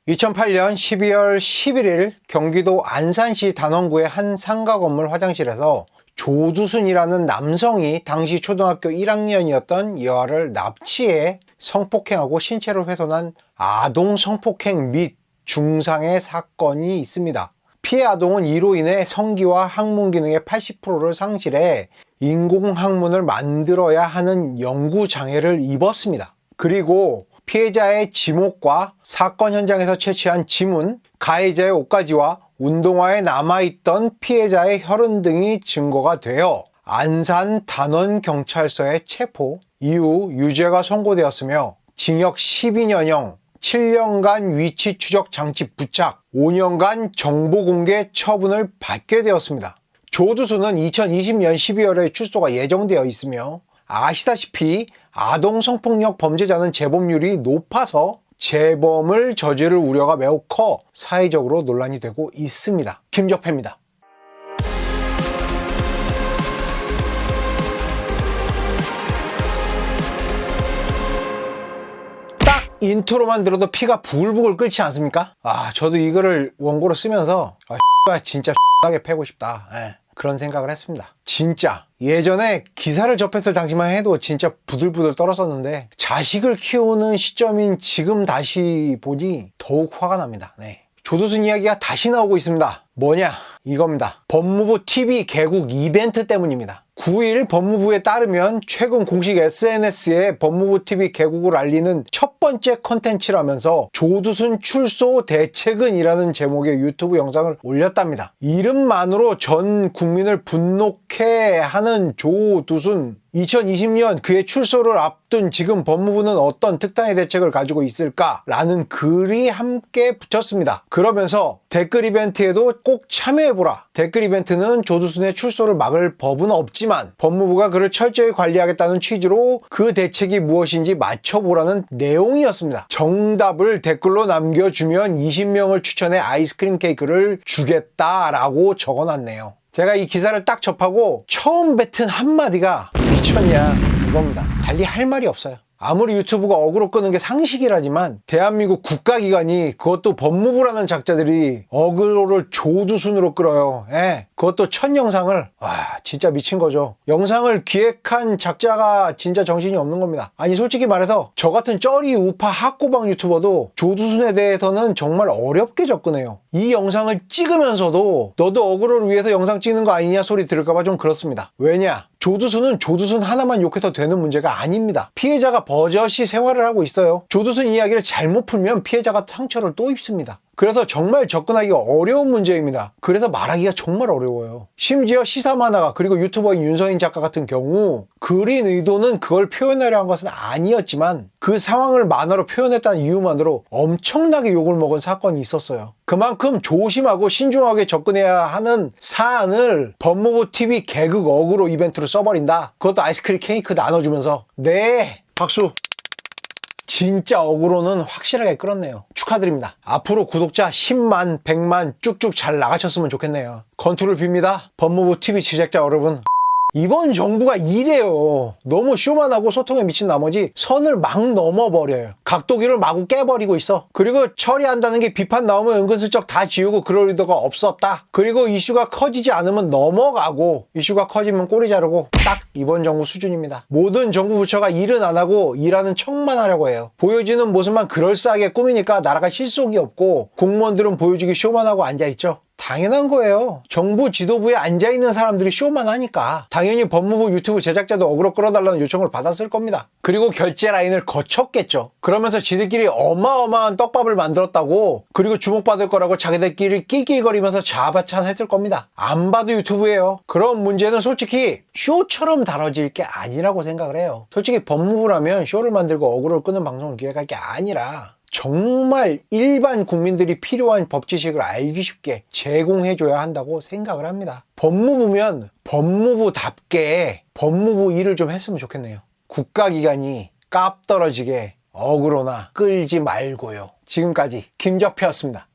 2008년 12월 11일 경기도 안산시 단원구의 한 상가 건물 화장실에서 조두순이라는 남성이 당시 초등학교 1학년이었던 여아를 납치해 성폭행하고 신체를 훼손한 아동 성폭행 및 중상해 사건이 있습니다. 피해 아동은 이로 인해 성기와 항문 기능의 80%를 상실해 인공항문을 만들어야 하는 연구 장애를 입었습니다. 그리고 피해자의 지목과 사건 현장에서 채취한 지문, 가해자의 옷가지와 운동화에 남아있던 피해자의 혈흔 등이 증거가 되어 안산 단원경찰서에 체포, 이후 유죄가 선고되었으며 징역 12년형, 7년간 위치 추적 장치 부착, 5년간 정보 공개 처분을 받게 되었습니다. 조두순은 2020년 12월에 출소가 예정되어 있으며 아시다시피 아동 성폭력 범죄자는 재범률이 높아서 재범을 저지를 우려가 매우 커 사회적으로 논란이 되고 있습니다. 김적폐입니다. 딱 인트로만 들어도 피가 부글부글 끓지 않습니까? 저도 이거를 원고로 쓰면서 진짜 X하게 패고 싶다. 그런 생각을 했습니다. 진짜 예전에 기사를 접했을 당시만 해도 진짜 부들부들 떨었었는데 자식을 키우는 시점인 지금 다시 보니 더욱 화가 납니다. 조두순 이야기가 다시 나오고 있습니다. 뭐냐? 이겁니다. 법무부 TV 개국 이벤트 때문입니다. 9일 법무부에 따르면 최근 공식 SNS에 법무부 TV 개국을 알리는 첫 번째 컨텐츠라면서 조두순 출소 대책은 이라는 제목의 유튜브 영상을 올렸답니다. 이름만으로 전 국민을 분노케 하는 조두순. 2020년 그의 출소를 앞둔 지금 법무부는 어떤 특단의 대책을 가지고 있을까라는 글이 함께 붙였습니다. 그러면서 댓글 이벤트에도 꼭 참여해보라. 댓글 이벤트는 조두순의 출소를 막을 법은 없지만 법무부가 그를 철저히 관리하겠다는 취지로 그 대책이 무엇인지 맞춰보라는 내용이었습니다. 정답을 댓글로 남겨주면 20명을 추천해 아이스크림 케이크를 주겠다라고 적어놨네요. 제가 이 기사를 딱 접하고 처음 뱉은 한마디가 미쳤냐 이겁니다. 달리 할 말이 없어요. 아무리 유튜브가 어그로 끄는 게 상식이라지만 대한민국 국가기관이 그것도 법무부라는 작자들이 어그로를 조두순으로 끌어요. 그것도 첫 영상을 진짜 미친 거죠. 영상을 기획한 작자가 진짜 정신이 없는 겁니다. 아니 솔직히 말해서 저 같은 쩌리 우파 학고방 유튜버도 조두순에 대해서는 정말 어렵게 접근해요. 이 영상을 찍으면서도 너도 어그로를 위해서 영상 찍는 거 아니냐 소리 들을까봐 좀 그렇습니다. 왜냐? 조두순은 조두순 하나만 욕해서 되는 문제가 아닙니다. 피해자가 버젓이 생활을 하고 있어요. 조두순 이야기를 잘못 풀면 피해자가 상처를 또 입습니다. 그래서 정말 접근하기가 어려운 문제입니다. 그래서 말하기가 정말 어려워요. 심지어 시사 만화가 그리고 유튜버인 윤서인 작가 같은 경우 그린 의도는 그걸 표현하려 한 것은 아니었지만 그 상황을 만화로 표현했다는 이유만으로 엄청나게 욕을 먹은 사건이 있었어요. 그만큼 조심하고 신중하게 접근해야 하는 사안을 법무부 TV 개국 어그로 이벤트로 써버린다. 그것도 아이스크림 케이크 나눠주면서 박수. 진짜 어그로는 확실하게 끌었네요. 축하드립니다. 앞으로 구독자 10만, 100만 쭉쭉 잘 나가셨으면 좋겠네요. 건투를 빕니다. 법무부 TV 제작자 여러분. 이번 정부가 이래요. 너무 쇼만 하고 소통에 미친 나머지 선을 막 넘어버려요. 각도기를 마구 깨버리고 있어. 그리고 처리한다는 게 비판 나오면 은근슬쩍 다 지우고 그럴 의도가 없었다. 그리고 이슈가 커지지 않으면 넘어가고 이슈가 커지면 꼬리 자르고 딱 이번 정부 수준입니다. 모든 정부 부처가 일은 안 하고 일하는 척만 하려고 해요. 보여지는 모습만 그럴싸하게 꾸미니까 나라가 실속이 없고 공무원들은 보여주기 쇼만 하고 앉아있죠. 당연한 거예요. 정부 지도부에 앉아있는 사람들이 쇼만 하니까 당연히 법무부 유튜브 제작자도 어그로 끌어달라는 요청을 받았을 겁니다. 그리고 결제 라인을 거쳤겠죠. 그러면서 지들끼리 어마어마한 떡밥을 만들었다고 그리고 주목받을 거라고 자기들끼리 낄낄거리면서 자아바찬했을 겁니다. 안 봐도 유튜브예요. 그런 문제는 솔직히 쇼처럼 다뤄질 게 아니라고 생각을 해요. 솔직히 법무부라면 쇼를 만들고 어그로를 끄는 방송을 기획할 게 아니라 정말 일반 국민들이 필요한 법 지식을 알기 쉽게 제공해줘야 한다고 생각을 합니다. 법무부면 법무부답게 법무부 일을 좀 했으면 좋겠네요. 국가기관이 깝떨어지게 어그로나 끌지 말고요. 지금까지 김적폐였습니다.